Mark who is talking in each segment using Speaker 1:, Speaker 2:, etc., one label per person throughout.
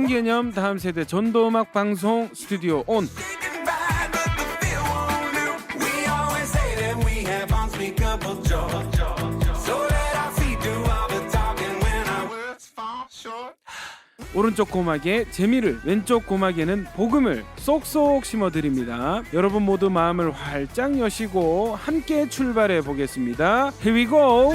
Speaker 1: 신개념 다음 세대 전도음악 방송 스튜디오 온. 오른쪽 고막에 재미를, 왼쪽 고막에는 복음을 쏙쏙 심어드립니다. 여러분 모두 마음을 활짝 여시고 함께 출발해 보겠습니다. Here we go!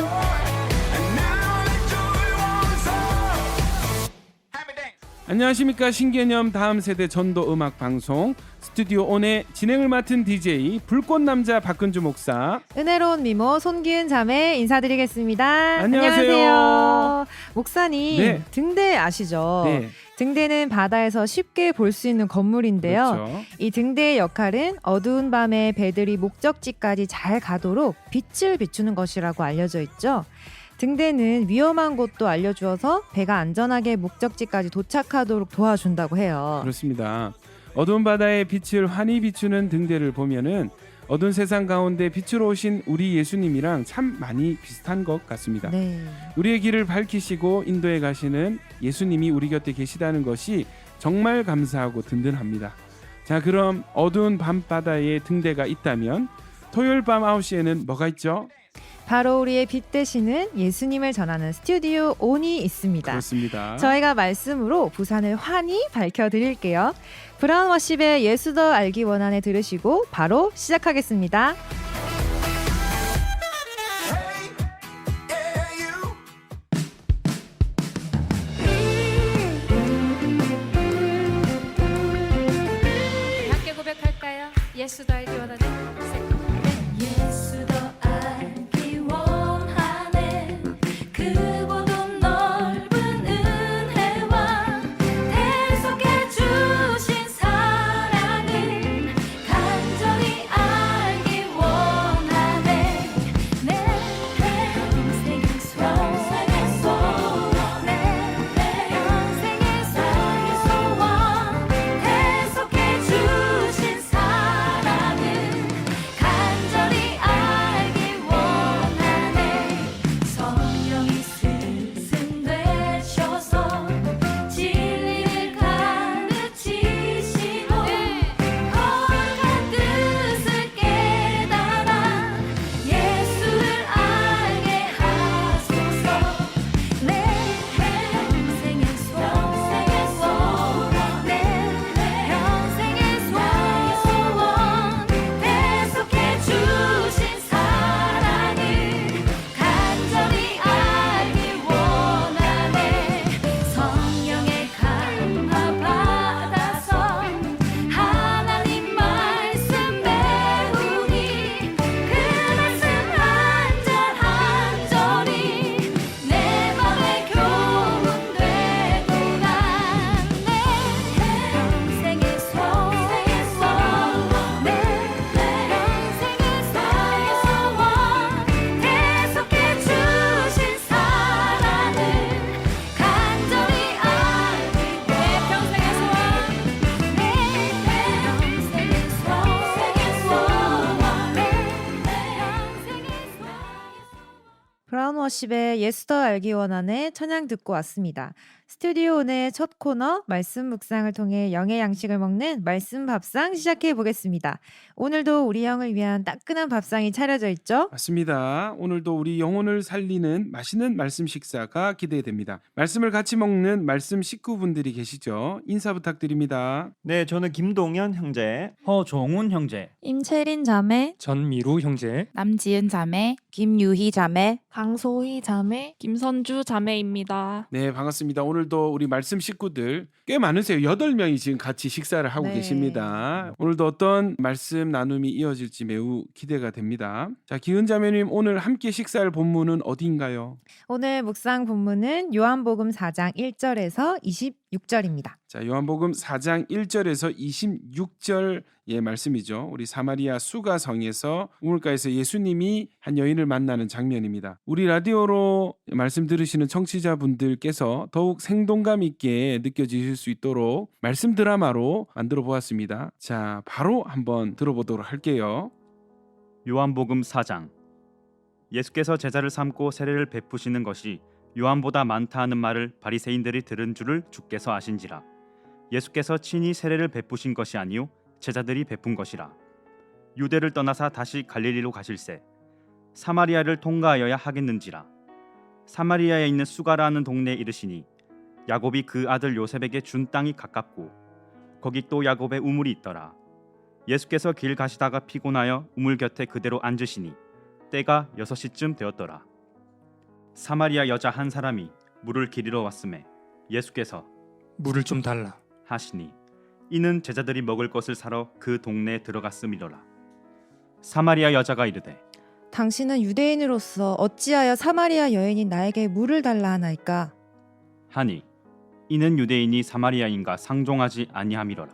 Speaker 1: 안녕하십니까. 신개념 다음 세대 전도 음악 방송 스튜디오 온의 진행을 맡은 DJ 불꽃남자 박근주 목사,
Speaker 2: 은혜로운 미모 손기은 자매 인사드리겠습니다.
Speaker 1: 안녕하세요.
Speaker 2: 목사님,
Speaker 1: 네.
Speaker 2: 등대 아시죠?
Speaker 1: 네.
Speaker 2: 등대는 바다에서 쉽게 볼 수 있는 건물인데요.
Speaker 1: 그렇죠.
Speaker 2: 이 등대의 역할은 어두운 밤에 배들이 목적지까지 잘 가도록 빛을 비추는 것이라고 알려져 있죠. 등대는 위험한 곳도 알려주어서 배가 안전하게 목적지까지 도착하도록 도와준다고 해요.
Speaker 1: 그렇습니다. 어두운 바다에 빛을 환히 비추는 등대를 보면은 어두운 세상 가운데 빛으로 오신 우리 예수님이랑 참 많이 비슷한 것 같습니다.
Speaker 2: 네.
Speaker 1: 우리의 길을 밝히시고 인도해 가시는 예수님이 우리 곁에 계시다는 것이 정말 감사하고 든든합니다. 자, 그럼 어두운 밤바다에 등대가 있다면 토요일 밤 9시에는 뭐가 있죠?
Speaker 2: 바로 우리의 빛 되시는 예수님을 전하는 스튜디오 온이 있습니다.
Speaker 1: 그렇습니다.
Speaker 2: 저희가 말씀으로 부산을 환히 밝혀드릴게요. 브라운 워십의 예수 더 알기 원하네 들으시고 바로 시작하겠습니다.
Speaker 3: 함께 고백할까요? 예수 더 알기 원하네. 예수 더 알기 원하네. 그보다 넓은 은혜와 대속해 주신 사랑을 간절히 알기 원하네. 내 평생의 소원, 내 평생의 소원, 대속해 주신 사랑을 간절히 알기 원하네. 성령이 스승되셔서 진리를 가르치시고 거룩한 뜻을 깨달아 예수를 알게 하소서. 내 평생의 소원, 내 평생의 소원, 대속해 주신 사랑을 간절히 알기 원하네. 성령의 감화 받아서 하나님 말씀 배우니 그 말씀 한 절 한 절이 내 맘에 교훈되도다. 내 평생의 소원, 내 평생의 소원, 대속해 주신 사랑을 간절히 알기. 내 평생의 소원, 내 평생의 소원, 내 평생의 소원.
Speaker 2: 브라운 워십의 예수 더 알기 원하네 찬양 듣고 왔습니다. 스튜디오 온의 첫 코너 말씀 묵상을 통해 영의 양식을 먹는 말씀 밥상 시작해 보겠습니다. 오늘도 우리 영을 위한 따끈한 밥상이 차려져 있죠?
Speaker 1: 맞습니다. 오늘도 우리 영혼을 살리는 맛있는 말씀 식사가 기대됩니다. 말씀을 같이 먹는 말씀 식구분들이 계시죠? 인사 부탁드립니다.
Speaker 4: 네, 저는 김동현 형제.
Speaker 5: 허종훈 형제,
Speaker 6: 임채린 자매,
Speaker 5: 전미루 형제,
Speaker 6: 남지은 자매, 김유희 자매, 강소희 자매,
Speaker 7: 김선주 자매입니다.
Speaker 1: 네, 반갑습니다. 오늘도 우리 말씀 식구들 꽤 많으세요. 8명이 지금 같이 식사를 하고
Speaker 2: 네.
Speaker 1: 계십니다. 오늘도 어떤 말씀 나눔이 이어질지 매우 기대가 됩니다. 자, 기은 자매님, 오늘 함께 식사할 본문은 어디인가요?
Speaker 2: 오늘 묵상 본문은 요한복음 4장 1절에서 26절입니다.
Speaker 1: 자, 요한복음 4장 1절에서 26절의 말씀이죠. 우리 사마리아 수가성에서 우물가에서 예수님이 한 여인을 만나는 장면입니다. 우리 라디오로 말씀 들으시는 청취자분들께서 더욱 생동감 있게 느껴지실 수 있도록 말씀 드라마로 만들어 보았습니다. 자, 바로 한번 들어보도록 할게요.
Speaker 4: 요한복음 4장. 예수께서 제자를 삼고 세례를 베푸시는 것이 요한보다 많다 하는 말을 바리새인들이 들은 줄을 주께서 아신지라. 예수께서 친히 세례를 베푸신 것이 아니요 제자들이 베푼 것이라. 유대를 떠나사 다시 갈릴리로 가실새 사마리아를 통과하여야 하겠는지라. 사마리아에 있는 수가라는 동네에 이르시니 야곱이 그 아들 요셉에게 준 땅이 가깝고 거기 또 야곱의 우물이 있더라. 예수께서 길 가시다가 피곤하여 우물 곁에 그대로 앉으시니 때가 6시쯤 되었더라. 사마리아 여자 한 사람이 물을 기르러 왔음에 예수께서
Speaker 5: 물을 좀 달라.
Speaker 4: 하시니 이는 제자들이 먹을 것을 사러 그 동네에 들어갔음이더라. 사마리아 여자가 이르되
Speaker 2: 당신은 유대인으로서 어찌하여 사마리아 여인인 나에게 물을 달라 하나이까?
Speaker 4: 하니 이는 유대인이 사마리아인과 상종하지 아니함이로라.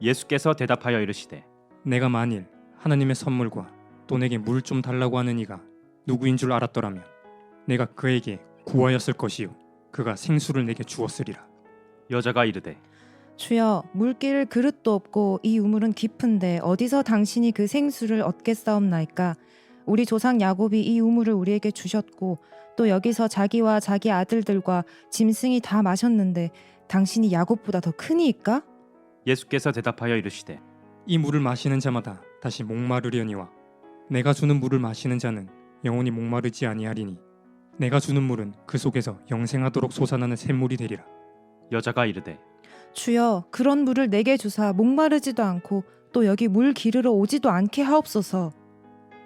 Speaker 4: 예수께서 대답하여 이르시되
Speaker 5: 내가 만일 하나님의 선물과 또 내게 물 좀 달라고 하는 이가 누구인 줄 알았더라면 내가 그에게 구하였을 것이요 그가 생수를 내게 주었으리라.
Speaker 4: 여자가 이르되
Speaker 2: 주여, 물 기를 그릇도 없고 이 우물은 깊은데 어디서 당신이 그 생수를 얻겠사옵나이까? 우리 조상 야곱이 이 우물을 우리에게 주셨고 또 여기서 자기와 자기 아들들과 짐승이 다 마셨는데 당신이 야곱보다 더 크니이까?
Speaker 4: 예수께서 대답하여 이르시되
Speaker 5: 이 물을 마시는 자마다 다시 목마르려니와 내가 주는 물을 마시는 자는 영원히 목마르지 아니하리니 내가 주는 물은 그 속에서 영생하도록 솟아나는 샘물이 되리라.
Speaker 4: 여자가 이르되
Speaker 2: 주여, 그런 물을 내게 주사 목마르지도 않고 또 여기 물 기르러 오지도 않게 하옵소서.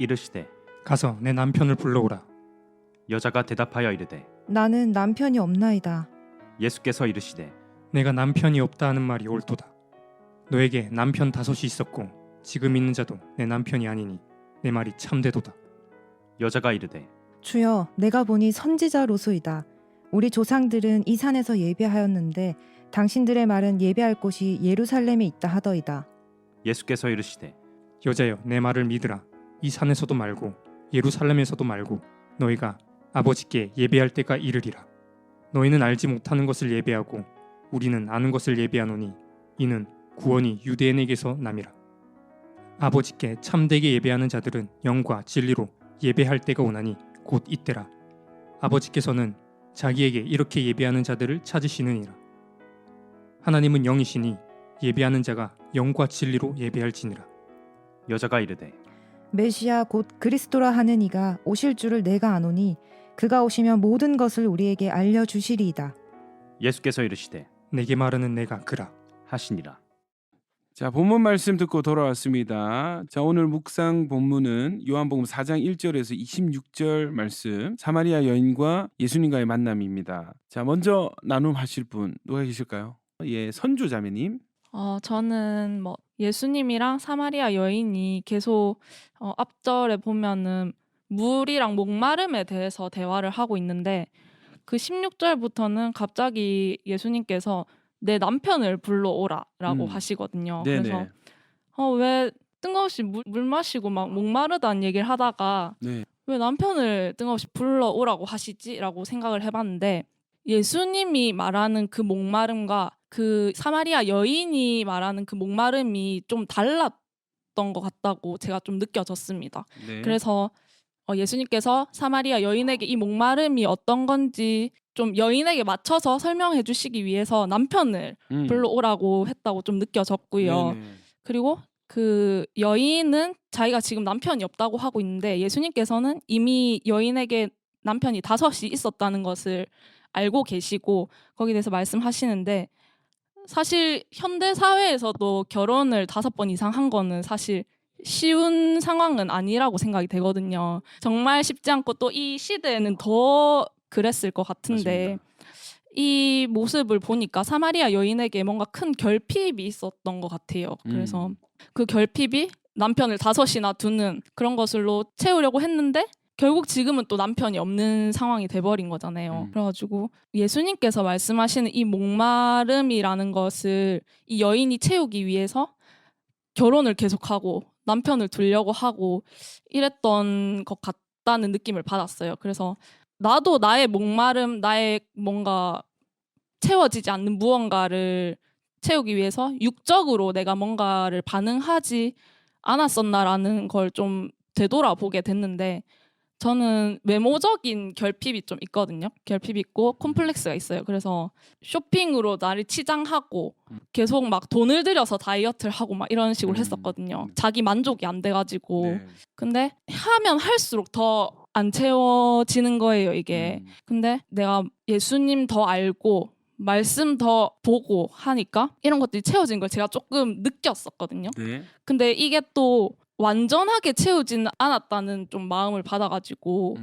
Speaker 4: 이르시되
Speaker 5: 가서 내 남편을 불러오라.
Speaker 4: 여자가 대답하여 이르되
Speaker 2: 나는 남편이 없나이다.
Speaker 4: 예수께서 이르시되
Speaker 5: 내가 남편이 없다 하는 말이 옳도다. 너에게 남편 5이 있었고 지금 있는 자도 내 남편이 아니니 내 말이 참되도다.
Speaker 4: 여자가 이르되
Speaker 2: 주여, 내가 보니 선지자로소이다. 우리 조상들은 이 산에서 예배하였는데 당신들의 말은 예배할 곳이 예루살렘에 있다 하더이다.
Speaker 4: 예수께서 이르시되
Speaker 5: 여자여, 내 말을 믿으라. 이 산에서도 말고 예루살렘에서도 말고 너희가 아버지께 예배할 때가 이르리라. 너희는 알지 못하는 것을 예배하고 우리는 아는 것을 예배하노니 이는 구원이 유대인에게서 남이라. 아버지께 참되게 예배하는 자들은 영과 진리로 예배할 때가 오나니 곧 이때라. 아버지께서는 자기에게 이렇게 예배하는 자들을 찾으시느니라. 하나님은 영이시니 예배하는 자가 영과 진리로 예배할지니라.
Speaker 4: 여자가 이르되
Speaker 2: 메시아 곧 그리스도라 하는 이가 오실 줄을 내가 아노니 그가 오시면 모든 것을 우리에게 알려주시리이다.
Speaker 4: 예수께서 이르시되
Speaker 5: 내게 말하는 내가 그라.
Speaker 4: 하시니라.
Speaker 1: 자, 본문 말씀 듣고 돌아왔습니다. 자, 오늘 묵상 본문은 요한복음 4장 1절에서 26절 말씀, 사마리아 여인과 예수님과의 만남입니다. 자, 먼저 나눔하실 분 누가 계실까요? 예, 선주 자매님.
Speaker 7: 저는 예수님이랑 사마리아 여인이 계속 앞절에 보면은 물이랑 목마름에 대해서 대화를 하고 있는데 그 16절부터는 갑자기 예수님께서 내 남편을 불러오라라고 하시거든요.
Speaker 1: 네네.
Speaker 7: 그래서 왜 뜬금없이 물 마시고 막 목마르다는 얘기를 하다가
Speaker 1: 네.
Speaker 7: 왜 남편을 뜬금없이 불러오라고 하시지라고 생각을 해봤는데 예수님이 말하는 그 목마름과 그 사마리아 여인이 말하는 그 목마름이 좀 달랐던 것 같다고 제가 좀 느껴졌습니다.
Speaker 1: 네.
Speaker 7: 그래서 예수님께서 사마리아 여인에게 이 목마름이 어떤 건지 좀 여인에게 맞춰서 설명해 주시기 위해서 남편을 불러오라고 했다고 좀 느껴졌고요.
Speaker 1: 네네.
Speaker 7: 그리고 그 여인은 자기가 지금 남편이 없다고 하고 있는데 예수님께서는 이미 여인에게 남편이 5이 있었다는 것을 알고 계시고 거기에 대해서 말씀하시는데 사실 현대 사회에서도 결혼을 5번 이상 한 거는 사실 쉬운 상황은 아니라고 생각이 되거든요. 정말 쉽지 않고 또 이 시대에는 더 그랬을 것 같은데
Speaker 1: 맞습니다.
Speaker 7: 이 모습을 보니까 사마리아 여인에게 뭔가 큰 결핍이 있었던 것 같아요. 그래서 그 결핍이 남편을 5이나 두는 그런 것으로 채우려고 했는데 결국 지금은 또 남편이 없는 상황이 돼버린 거잖아요. 그래가지고 예수님께서 말씀하시는 이 목마름이라는 것을 이 여인이 채우기 위해서 결혼을 계속하고 남편을 두려고 하고 이랬던 것 같다는 느낌을 받았어요. 그래서 나도 나의 목마름, 나의 뭔가 채워지지 않는 무언가를 채우기 위해서 육적으로 내가 뭔가를 반응하지 않았었나라는 걸 좀 되돌아보게 됐는데 저는 외모적인 결핍이 좀 있거든요. 결핍 있고 콤플렉스가 있어요. 그래서 쇼핑으로 나를 치장하고 계속 막 돈을 들여서 다이어트를 하고 막 이런 식으로 했었거든요. 자기 만족이 안 돼가지고.
Speaker 1: 네.
Speaker 7: 근데 하면 할수록 더 안 채워지는 거예요, 이게. 근데 내가 예수님 더 알고 말씀 더 보고 하니까 이런 것들이 채워진 걸 제가 조금 느꼈었거든요.
Speaker 1: 네.
Speaker 7: 근데 이게 또 완전하게 채우지는 않았다는 좀 마음을 받아가지고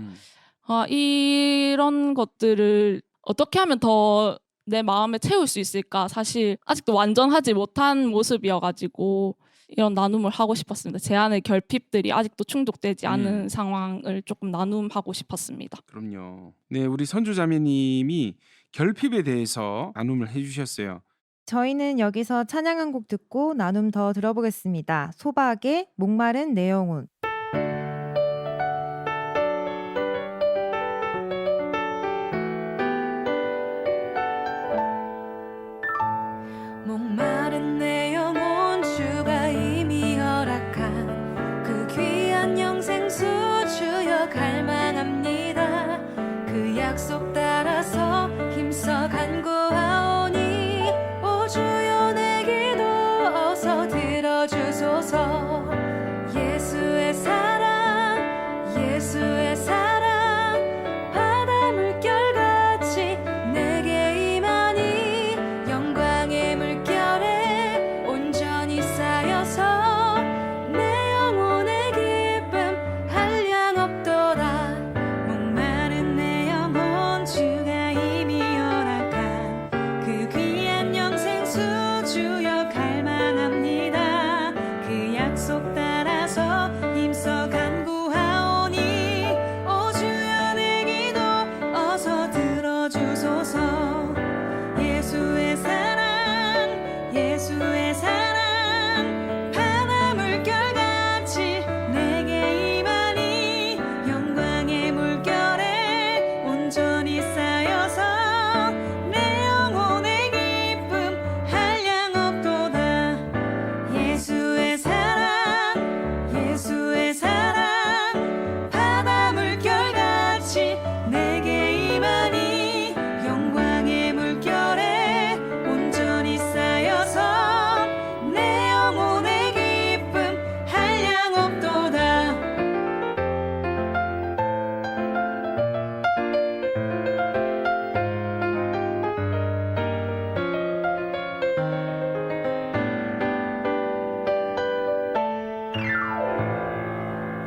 Speaker 7: 아, 이런 것들을 어떻게 하면 더 내 마음에 채울 수 있을까? 사실 아직도 완전하지 못한 모습이어가지고 이런 나눔을 하고 싶었습니다. 제 안의 결핍들이 아직도 충족되지 않은 상황을 조금 나눔하고 싶었습니다.
Speaker 1: 그럼요. 네, 우리 선주자매님이 결핍에 대해서 나눔을 해주셨어요.
Speaker 2: 저희는 여기서 찬양 한 곡 듣고 나눔 더 들어보겠습니다. 소박의 목마른 내 영혼.
Speaker 3: 목마른 내 영혼 주가 이미 허락한 그 귀한 영생수 주여 갈망합니다. 그 약속 따라서 힘써 간구하오니 오 주여 내 기도 어서 들어주소서. 예수의 사랑 예수의 사랑 바다 물결같이 내게 임하니 영광의 물결에 온전히 쌓여서 내 영혼의 기쁨 한량 없도다. 목마른 내 영혼 주가 이미 허락한 그 귀한 영생수 주여 갈망합니다. 그 약속 따라서 힘써 간구하오니 오 주여 내 기도 어서 들어주소서. 예수의 사랑 예수의 사랑 바다 물결같이 내게 임하니 영광의 물결에 온전히 쌓여서 내 영혼의 기쁨 한량 없도다. 예수의 사랑 예수의 사랑 바다 물결같이 내게 임하니 영광의 물결에 온전히 쌓여서 내 영혼의 기쁨 한량 없도다.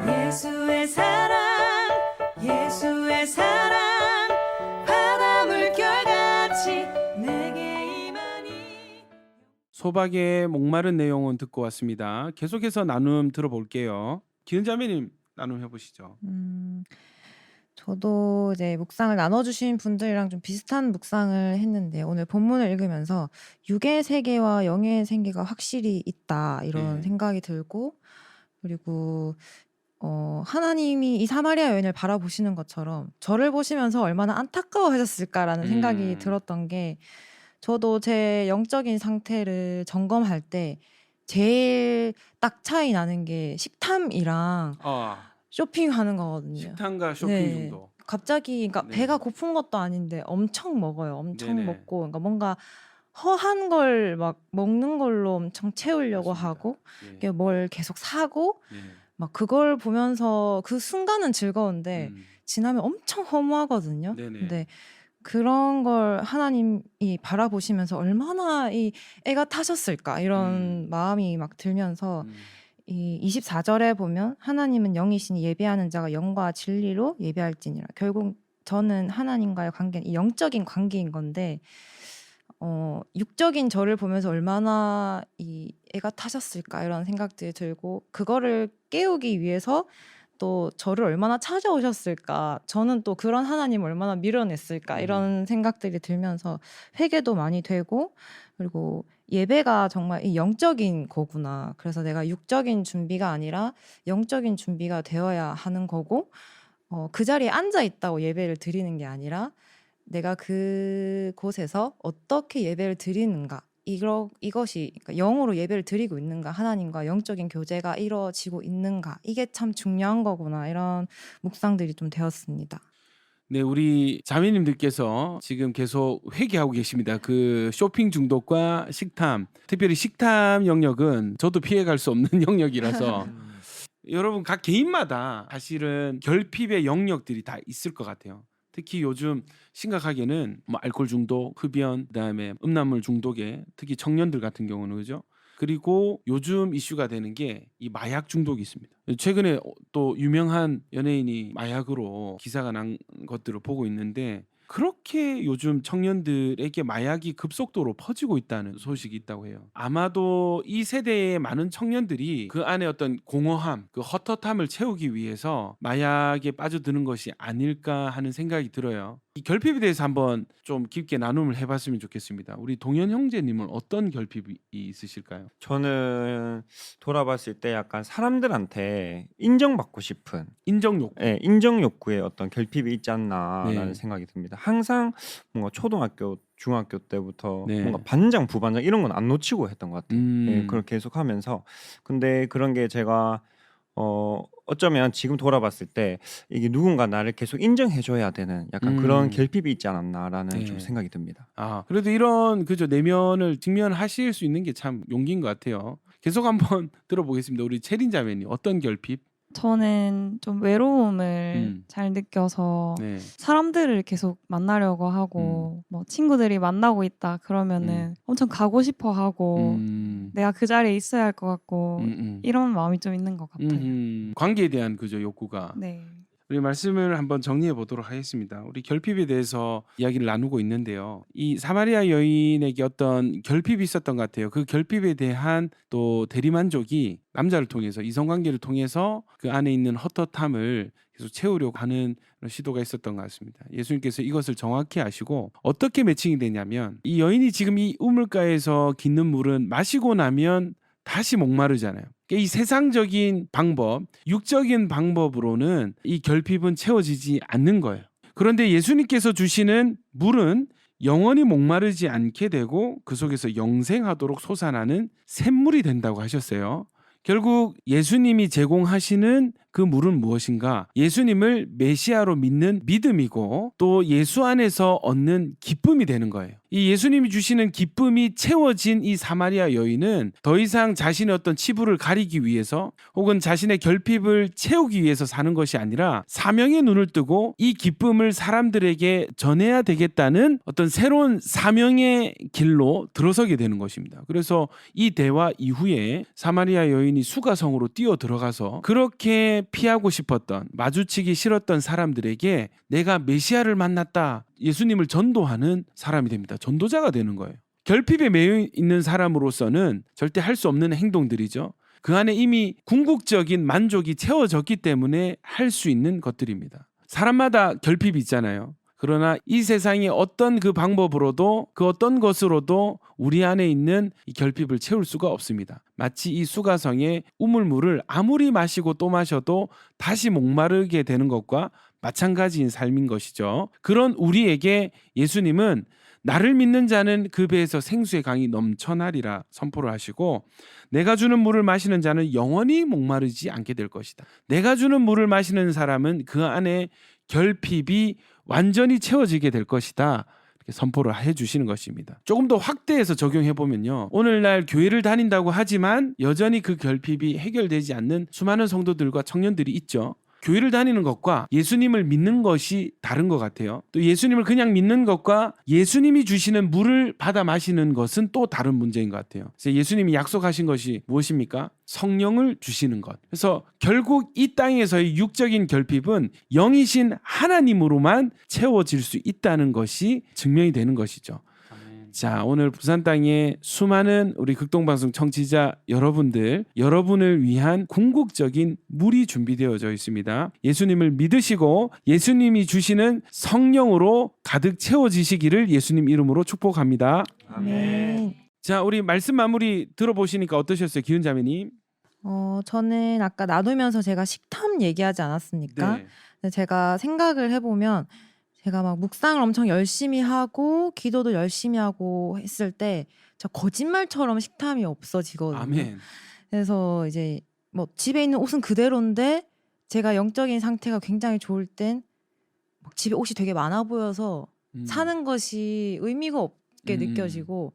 Speaker 3: 예수의 사랑 예수의 사랑 바다 물결같이 내게 임하니.
Speaker 1: 소박의 목마른 내용은 듣고 왔습니다. 계속해서 나눔 들어볼게요. 기은자매님 나눔 해보시죠.
Speaker 2: 저도 이제 묵상을 나눠주신 분들이랑 좀 비슷한 묵상을 했는데 오늘 본문을 읽으면서 육의 세계와 영의 세계가 확실히 있다 이런
Speaker 1: 네.
Speaker 2: 생각이 들고 그리고 하나님이 이 사마리아 여인을 바라보시는 것처럼 저를 보시면서 얼마나 안타까워하셨을까라는 생각이 들었던 게 저도 제 영적인 상태를 점검할 때 제일 딱 차이 나는 게 식탐이랑 쇼핑하는 거거든요.
Speaker 1: 식탐과 쇼핑
Speaker 2: 네.
Speaker 1: 정도.
Speaker 2: 갑자기 그러니까
Speaker 1: 네.
Speaker 2: 배가 고픈 것도 아닌데 엄청 먹어요. 엄청
Speaker 1: 네네.
Speaker 2: 먹고 그러니까 뭔가 허한 걸 막 먹는 걸로 엄청 채우려고
Speaker 1: 맞습니다.
Speaker 2: 하고
Speaker 1: 예.
Speaker 2: 이게 뭘 계속 사고
Speaker 1: 예.
Speaker 2: 막 그걸 보면서 그 순간은 즐거운데 지나면 엄청 허무하거든요.
Speaker 1: 네네.
Speaker 2: 근데 그런 걸 하나님이 바라보시면서 얼마나 이 애가 타셨을까 이런 마음이 막 들면서 이 24절에 보면 하나님은 영이시니 예배하는 자가 영과 진리로 예배할지니라. 결국 저는 하나님과의 관계는 이 영적인 관계인 건데 육적인 저를 보면서 얼마나 이 애가 타셨을까 이런 생각들이 들고 그거를 깨우기 위해서 또 저를 얼마나 찾아오셨을까 저는 또 그런 하나님을 얼마나 밀어냈을까 이런 생각들이 들면서 회개도 많이 되고 그리고 예배가 정말 이 영적인 거구나. 그래서 내가 육적인 준비가 아니라 영적인 준비가 되어야 하는 거고 그 자리에 앉아 있다고 예배를 드리는 게 아니라 내가 그곳에서 어떻게 예배를 드리는가 이것이 그러니까 영으로 예배를 드리고 있는가, 하나님과 영적인 교제가 이루어지고 있는가, 이게 참 중요한 거구나, 이런 묵상들이 좀 되었습니다.
Speaker 1: 네, 우리 자매님들께서 지금 계속 회개하고 계십니다. 그 쇼핑 중독과 식탐, 특별히 식탐 영역은 저도 피해갈 수 없는 영역이라서 여러분 각 개인마다 사실은 결핍의 영역들이 다 있을 것 같아요. 특히 요즘 심각하게는 뭐 알코올 중독, 흡연, 그다음에 음란물 중독에 특히 청년들 같은 경우는 그죠? 그리고 요즘 이슈가 되는 게 이 마약 중독이 있습니다. 최근에 또 유명한 연예인이 마약으로 기사가 난 것들을 보고 있는데 그렇게 요즘 청년들에게 마약이 급속도로 퍼지고 있다는 소식이 있다고 해요. 아마도 이 세대의 많은 청년들이 그 안에 어떤 공허함, 그 헛헛함을 채우기 위해서 마약에 빠져드는 것이 아닐까 하는 생각이 들어요. 이 결핍에 대해서 한번 좀 깊게 나눔을 해봤으면 좋겠습니다. 우리 동현 형제님은 어떤 결핍이 있으실까요?
Speaker 8: 저는 돌아봤을 때 약간 사람들한테 인정받고 싶은
Speaker 1: 인정 욕구.
Speaker 8: 인정 욕구에 어떤 결핍이 있지 않나라는
Speaker 1: 네.
Speaker 8: 생각이 듭니다. 항상 뭔가 초등학교, 중학교 때부터
Speaker 1: 네.
Speaker 8: 뭔가 반장, 부반장 이런 건 안 놓치고 했던 것 같아요. 그걸 계속하면서 근데 그런 게 제가 어쩌면 지금 돌아봤을 때 이게 누군가 나를 계속 인정해줘야 되는 약간 그런 결핍이 있지 않았나라는
Speaker 1: 네.
Speaker 8: 좀 생각이 듭니다.
Speaker 1: 아, 그래도 이런 그죠 내면을 직면하실 수 있는 게 참 용기인 것 같아요. 계속 한번 들어보겠습니다. 우리 채린 자매님 어떤 결핍?
Speaker 9: 저는 좀 외로움을 잘 느껴서
Speaker 1: 네.
Speaker 9: 사람들을 계속 만나려고 하고 뭐 친구들이 만나고 있다 그러면은 엄청 가고 싶어 하고 내가 그 자리에 있어야 할 것 같고 이런 마음이 좀 있는 것 같아요.
Speaker 1: 관계에 대한 그죠 욕구가.
Speaker 9: 네.
Speaker 1: 우리 말씀을 한번 정리해 보도록 하겠습니다. 우리 결핍에 대해서 이야기를 나누고 있는데요. 이 사마리아 여인에게 어떤 결핍이 있었던 것 같아요. 그 결핍에 대한 또 대리만족이 남자를 통해서 이성관계를 통해서 그 안에 있는 헛헛함을 계속 채우려고 하는 그런 시도가 있었던 것 같습니다. 예수님께서 이것을 정확히 아시고 어떻게 매칭이 되냐면 이 여인이 지금 이 우물가에서 깃는 물은 마시고 나면 다시 목마르잖아요. 이 세상적인 방법, 육적인 방법으로는 이 결핍은 채워지지 않는 거예요. 그런데 예수님께서 주시는 물은 영원히 목마르지 않게 되고 그 속에서 영생하도록 솟아나는 샘물이 된다고 하셨어요. 결국 예수님이 제공하시는 그 물은 무엇인가? 예수님을 메시아로 믿는 믿음이고 또 예수 안에서 얻는 기쁨이 되는 거예요. 이 예수님이 주시는 기쁨이 채워진 이 사마리아 여인은 더 이상 자신의 어떤 치부를 가리기 위해서 혹은 자신의 결핍을 채우기 위해서 사는 것이 아니라 사명의 눈을 뜨고 이 기쁨을 사람들에게 전해야 되겠다는 어떤 새로운 사명의 길로 들어서게 되는 것입니다. 그래서 이 대화 이후에 사마리아 여인이 수가성으로 뛰어 들어가서 그렇게 피하고 싶었던, 마주치기 싫었던 사람들에게 내가 메시아를 만났다, 예수님을 전도하는 사람이 됩니다. 전도자가 되는 거예요. 결핍에 매여 있는 사람으로서는 절대 할 수 없는 행동들이죠. 그 안에 이미 궁극적인 만족이 채워졌기 때문에 할 수 있는 것들입니다. 사람마다 결핍이 있잖아요. 그러나 이 세상의 어떤 그 방법으로도 그 어떤 것으로도 우리 안에 있는 이 결핍을 채울 수가 없습니다. 마치 이 수가성의 우물물을 아무리 마시고 또 마셔도 다시 목마르게 되는 것과 마찬가지인 삶인 것이죠. 그런 우리에게 예수님은 나를 믿는 자는 그 배에서 생수의 강이 넘쳐나리라 선포를 하시고 내가 주는 물을 마시는 자는 영원히 목마르지 않게 될 것이다. 내가 주는 물을 마시는 사람은 그 안에 결핍이 완전히 채워지게 될 것이다. 이렇게 선포를 해주시는 것입니다. 조금 더 확대해서 적용해보면요. 오늘날 교회를 다닌다고 하지만 여전히 그 결핍이 해결되지 않는 수많은 성도들과 청년들이 있죠. 교회를 다니는 것과 예수님을 믿는 것이 다른 것 같아요. 또 예수님을 그냥 믿는 것과 예수님이 주시는 물을 받아 마시는 것은 또 다른 문제인 것 같아요. 그래서 예수님이 약속하신 것이 무엇입니까? 성령을 주시는 것. 그래서 결국 이 땅에서의 육적인 결핍은 영이신 하나님으로만 채워질 수 있다는 것이 증명이 되는 것이죠. 자, 오늘 부산 땅의 수많은 우리 극동방송 청취자 여러분들, 여러분을 위한 궁극적인 물이 준비되어져 있습니다. 예수님을 믿으시고 예수님이 주시는 성령으로 가득 채워지시기를 예수님 이름으로 축복합니다.
Speaker 2: 아멘.
Speaker 1: 자, 우리 말씀 마무리 들어보시니까 어떠셨어요, 기훈 자매님?
Speaker 2: 저는 아까 나누면서 제가 식탐 얘기하지 않았습니까?
Speaker 1: 네.
Speaker 2: 근데 제가 생각을 해보면 제가 막 묵상을 엄청 열심히 하고 기도도 열심히 하고 했을 때 저 거짓말처럼 식탐이 없어지거든요.
Speaker 1: 아멘.
Speaker 2: 그래서 이제 뭐 집에 있는 옷은 그대로인데 제가 영적인 상태가 굉장히 좋을 땐 막 집에 옷이 되게 많아 보여서 사는 것이 의미가 없게 느껴지고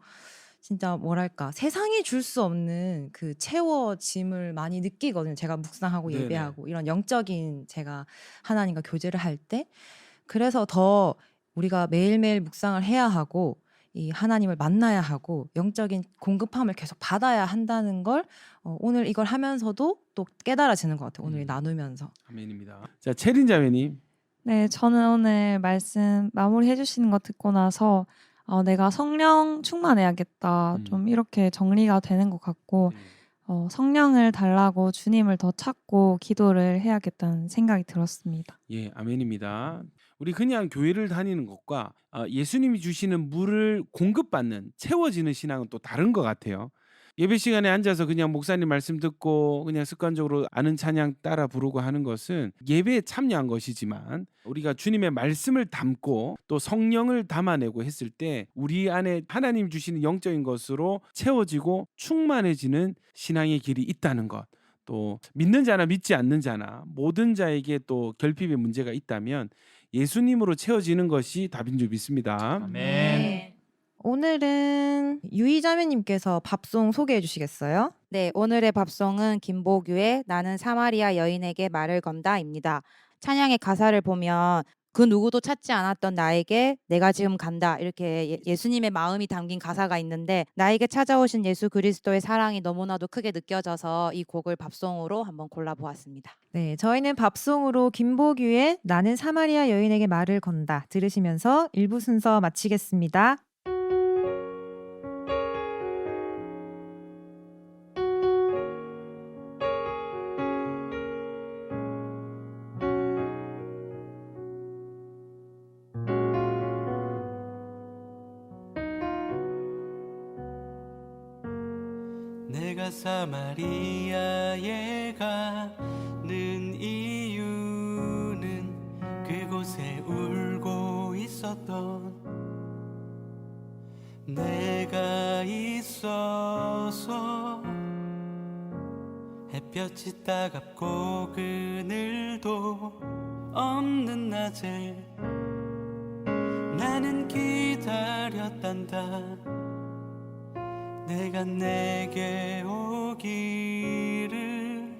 Speaker 2: 진짜 뭐랄까 세상이 줄 수 없는 그 채워짐을 많이 느끼거든요. 제가 묵상하고
Speaker 1: 네네.
Speaker 2: 예배하고 이런 영적인 제가 하나님과 교제를 할 때 그래서 더 우리가 매일매일 묵상을 해야 하고 이 하나님을 만나야 하고 영적인 공급함을 계속 받아야 한다는 걸 오늘 이걸 하면서도 또 깨달아지는 것 같아요. 오늘 나누면서.
Speaker 1: 아멘입니다. 자, 채린 자매님.
Speaker 9: 네, 저는 오늘 말씀 마무리해 주시는 거 듣고 나서 내가 성령 충만해야겠다. 좀 이렇게 정리가 되는 것 같고 성령을 달라고 주님을 더 찾고 기도를 해야겠다는 생각이 들었습니다.
Speaker 1: 예, 아멘입니다. 우리 그냥 교회를 다니는 것과 예수님이 주시는 물을 공급받는 채워지는 신앙은 또 다른 것 같아요. 예배 시간에 앉아서 그냥 목사님 말씀 듣고 그냥 습관적으로 아는 찬양 따라 부르고 하는 것은 예배에 참여한 것이지만 우리가 주님의 말씀을 담고 또 성령을 담아내고 했을 때 우리 안에 하나님 주시는 영적인 것으로 채워지고 충만해지는 신앙의 길이 있다는 것. 또 믿는 자나 믿지 않는 자나 모든 자에게 또 결핍의 문제가 있다면 예수님으로 채워지는 것이 답인 줄 믿습니다.
Speaker 2: 아멘. 오늘은 유희자매님께서 밥송 소개해 주시겠어요?
Speaker 6: 네, 오늘의 밥송은 김보규의 나는 사마리아 여인에게 말을 건다입니다. 찬양의 가사를 보면 그 누구도 찾지 않았던 나에게 내가 지금 간다 이렇게 예수님의 마음이 담긴 가사가 있는데 나에게 찾아오신 예수 그리스도의 사랑이 너무나도 크게 느껴져서 이 곡을 밥송으로 한번 골라보았습니다.
Speaker 2: 네, 저희는 밥송으로 김보규의 나는 사마리아 여인에게 말을 건다 들으시면서 1부 순서 마치겠습니다.
Speaker 3: 내가 사마리아에 가는 이유는 그곳에 울고 있었던 내가 있어서 햇볕이 따갑고 그늘도 없는 낮에 나는 기다렸단다. 내가 내게 오기를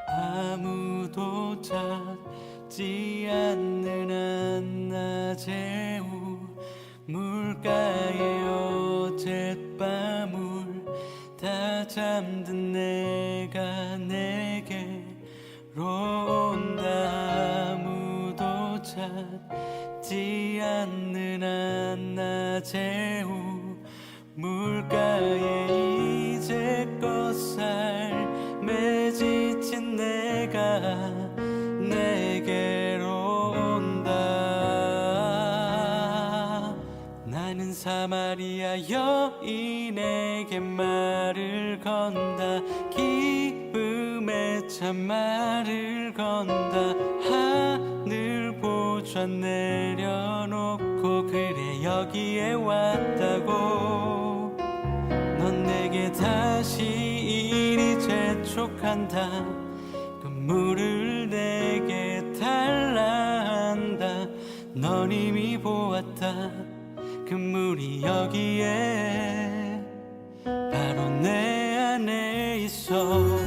Speaker 3: 아무도 찾지 않는 한낮의 우물가에 어젯밤을 다 잠든 내가 내게로 온다. 아무도 찾지 않는 한낮의 물가에 이제껏 삶에 지친 내가 내게로 온다. 나는 사마리아 여인에게 말을 건다. 기쁨에 참 말을 건다. 하늘 보좌 내려놓고 그래 여기에 왔다고. 넌 내게 다시 이리 재촉한다. 그 물을 내게 달라 한다. 넌 이미 보았다. 그 물이 여기에 바로 내 안에 있어.